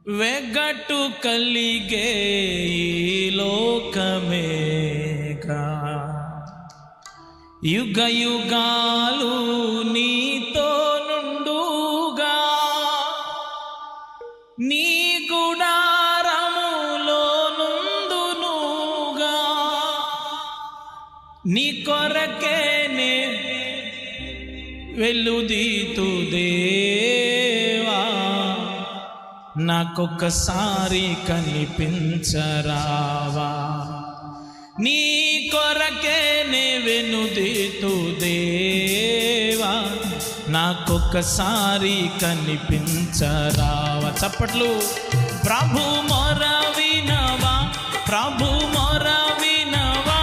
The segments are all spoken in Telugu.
వెగటు కలిగే ఈ లోకమేగా యుగ యుగాలు నీతో నుండుగా నీ గుడారములో నుండునుగా నీ కొరకేనే వెలుదీతు దేవా నాకొక్కసారి కనిపించరావా నీ కొరకేనే వెనుదీతు దేవా నాకొక్కసారి కనిపించరావా. చప్పట్లు. ప్రభు మొర వినవా, ప్రభు మొర వినవా,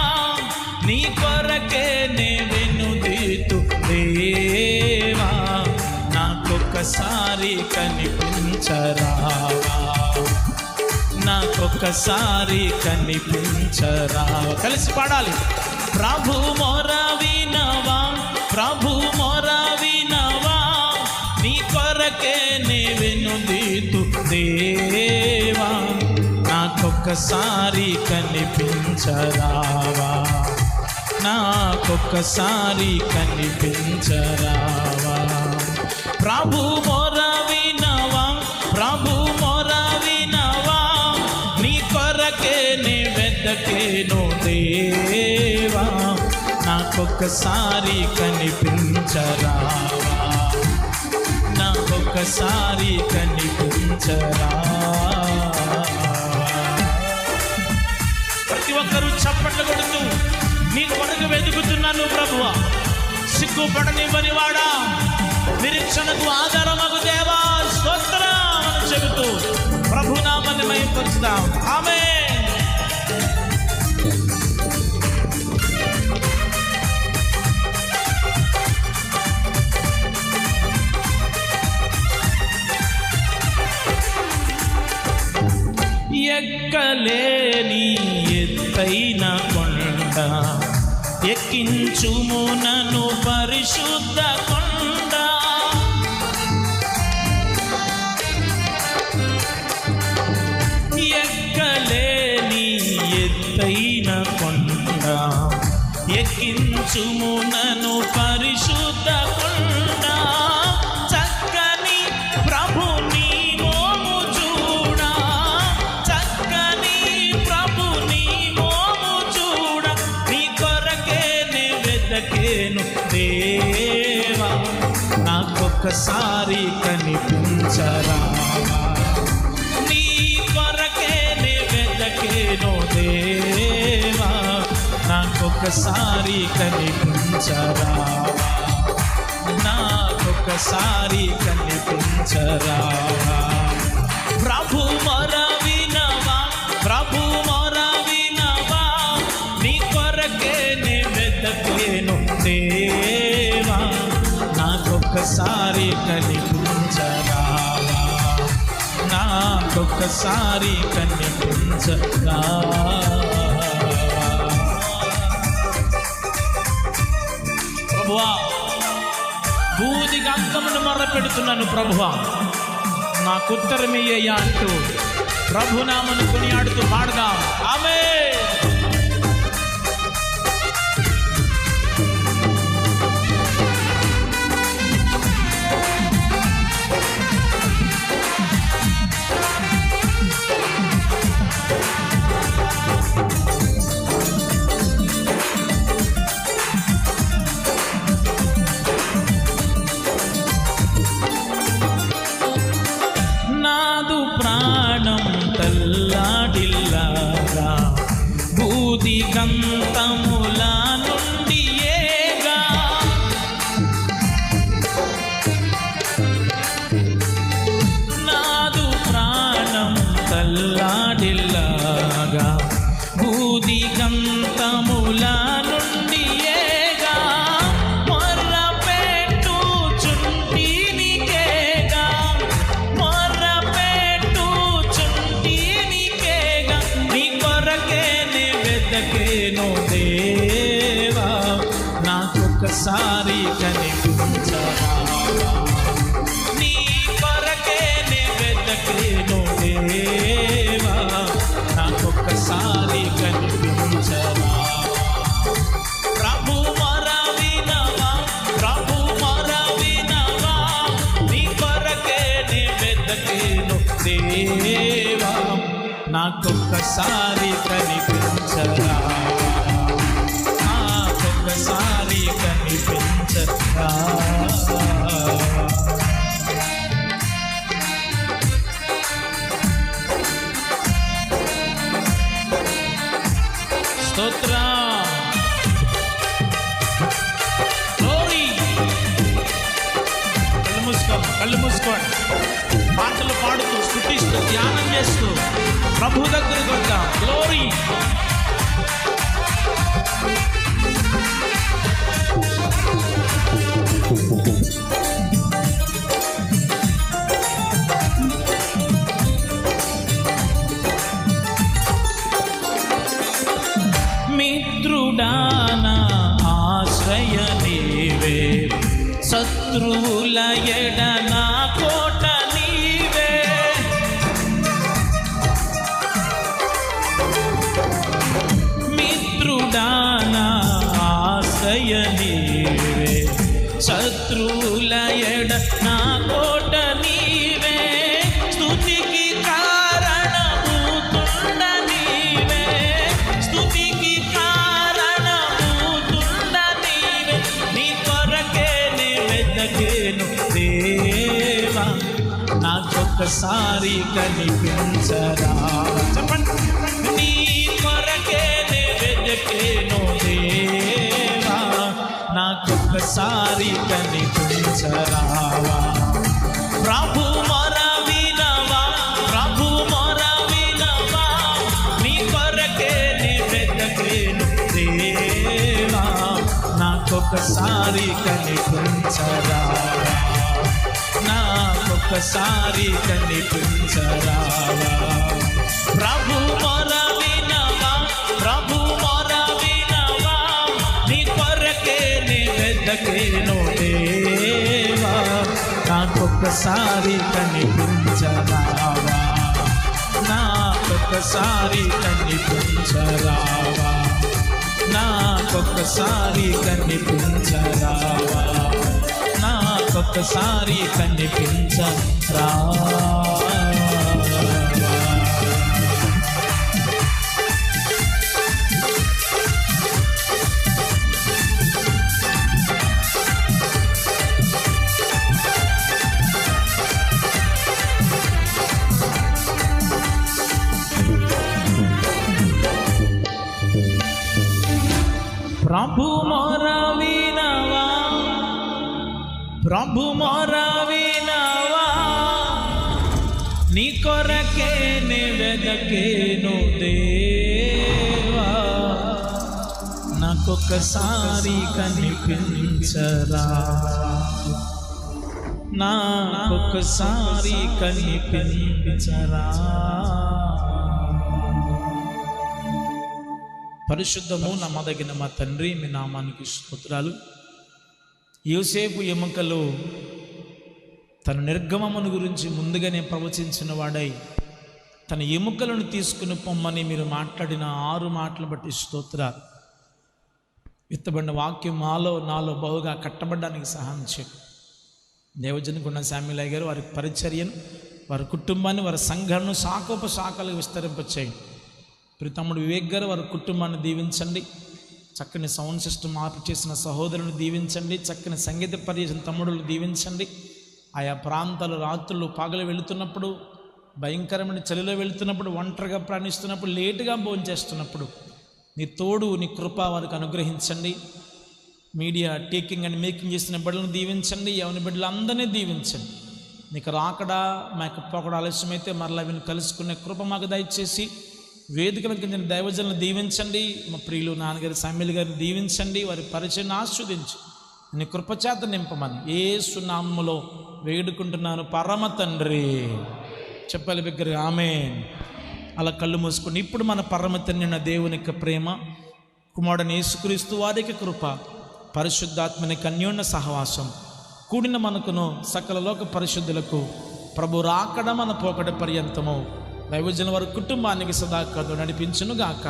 నీ కొరకేనే వెనుదీతు దేవా నాకొక్కసారి కనిపించరావా, నాకొక్కసారి కనిపించరావా. కలిసి పాడాలి. ప్రభు మొర వినవా, ప్రభు మొర వినవా, నీ కొరకేనే వెనుదీతు దేవా నాకొక్కసారి కనిపించరావా, నాకొక్కసారి కనిపించరావా. ప్రభు మొర వినవా, ప్రభు మొర వినవా, నీ కొరకేనే వెదకేను దేవా నాకొక్కసారి కనిపించరావా, నాకొక్కసారి కనిపించరావా. ప్రతి ఒక్కరూ చప్పట్లు కొడుతూ నీ కొరకు వెతుకుతున్నాను ప్రభువా, సిగ్గుపడనివ్వని వాడా, నిరీక్షణకు ఆధారమగు దేవా స్తోత్రం అని చెబుతూ ప్రభునామాన్ని మహిమపరుస్తాం. ఆమేన్. ఎక్కలేని ఎత్తైన కొండ ఎక్కించుము నన్ను పరిశుద్ధ కొండ, ఎక్కలేని ఎత్తైన కొండ ఎక్కించుము నన్ను పరిశుద్ధ కొండ, చక్కని ప్రభు నీ మోము చూడా, చక్కని ప్రభు నీ మోము చూడ, నీ కొరకేనే వెదకేను దేవా నాకొక్కసారి కనిపించరావా, నీ కొరకేనే వెదకేను దేవా నాకొక్కసారి కనిపించరావా, నాకొక్కసారి కనిపించరావా. ప్రభు మొర వినవా, ప్రభు మొర వినవా, నీ కొరకేనే వెదకేను దేవా నాకొక్కసారి కనిపించరావా, నాకొక్కసారి కనిపించరావా. ప్రభువా, బూదిగా అంకమును మర్రపెడుతున్నాను ప్రభువా, నాకుత్తరమయ్యా అంటూ ప్రభునామను కొనియాడుతూ పాడదాం. ఆమేన్. నాదు ప్రాణం తల్లాడిల్లాగా వెదకేను దేవా, నాకొక్కసారి కనిపించరా, నాకొక్కసారి కనిపించరా. స్తోత్రం. కళ్ళు మూసుకోండి, పాటలు పాడుతూ స్తుతిస్తూ ధ్యానం చేస్తూ ప్రభు దగ్గరికి వద్దాం. గ్లోరీ. మిత్రుడానా ఆశ్రయ నీవే, శత్రువుల ఎడ నా కోట నీవే. మిత్రుడానా ఆశ్రయ నీవే, శత్రువుల ఎడ నా కోట నీవే. స్తుతికి కారణభూతుండ నీవే, స్తుతికి కారణభూతుండ నీవే. నీ కొరకే నే వెదకేను దేవా, నాకొక్కసారి కనిపించరా. చెప్పండి. నీ కొరకే నే వెదకేను దేవా, నాకొక్కసారి కనిపించరావా. ప్రభు మొర వినవా, ప్రభు మొర వినవా, నీ కొరకే నే వెదకేను దేవా, నాకొక్కసారి కనిపించరావా, నాకొక్కసారి కనిపించరావా. ప్రభు మొర వినవా, ప్రభు మొర వినవా, నీ కొరకే నే వెదకేను దేవా, నాకొక్కసారి కనిపించరావా, నాకొక్కసారి కనిపించరావా, నాకొక్కసారి కనిపించరావా, నాకొక్కసారి కనిపించరావా. ప్రభు మొర వినవా, ప్రభు మొర వినవా, నీ కొరకే నే వెదకేను దేవా, నాకొక్కసారి కనిపించరా, నాకొక్కసారి కనిపించరా. పరిశుద్ధము నమ్మదగిన మా తండ్రి, మీ నామానికి స్తోత్రాలు. యోసేపు ఎముకలు తన నిర్గమమును గురించి ముందుగానే ప్రవచించిన వాడై తన ఎముకలను తీసుకుని పొమ్మని మీరు మాట్లాడిన 6 మాటలు బట్టి స్తోత్రాలు. విత్తబడిన వాక్యం నాలో బహుగా కట్టబడ్డానికి సహాయం చేయండి. దేవజన గుణ శామ్యులయ్య గారు వారి పరిచర్యను, వారి కుటుంబాన్ని, వారి సంఘాలను శాఖోపశాఖలకు విస్తరింపచేయండి. తమ్ముడు వివేక్ గారు వారి కుటుంబాన్ని దీవించండి. చక్కని సౌండ్ సిస్టమ్ మార్పు చేసిన సహోదరులను దీవించండి. చక్కని సంగీత పరిచయం తమ్ముడులు దీవించండి. ఆయా ప్రాంతాలు రాత్రులు పగలు వెళుతున్నప్పుడు, భయంకరమైన చలిలో వెళుతున్నప్పుడు, ఒంటరిగా ప్రాణిస్తున్నప్పుడు, లేటుగా భోంచేస్తున్నప్పుడు నీ తోడు, నీ కృప వారికి అనుగ్రహించండి. మీడియా టేకింగ్ అండ్ మేకింగ్ చేసిన బిడ్డలను దీవించండి. ఎవరి బిడ్డలు అందరినీ దీవించండి. నీకు రాకడా మాకు పోకడా ఆలస్యమైతే మరలా వీళ్ళు కలుసుకునే కృప మాకు దయచేసి వేదికలకు చెందిన దైవజనులను దీవించండి. మా ప్రియులు నాన్నగారి సామ్యులు గారిని దీవించండి. వారి పరిచయం ఆస్వాదించి నీ కృపచేత నింపమని యేసు నామములో వేడుకుంటున్నాను పరమ తండ్రి. చెప్పాలి బిగ్గరగా ఆమేన్. అలా కళ్ళు మూసుకుని ఇప్పుడు మన పరమ తండ్రి దేవుని యొక్క ప్రేమ, కుమారుడైన యేసుక్రీస్తు వారికి కృప, పరిశుద్ధాత్మని అన్యోన్య సహవాసం కూడిన మనకును సకల లోక పరిశుద్ధులకు ప్రభు రాకడ మన పోకడ పర్యంతము దైవజనుల వారి కుటుంబానికి సదాకాలం నడిపించునుగాక.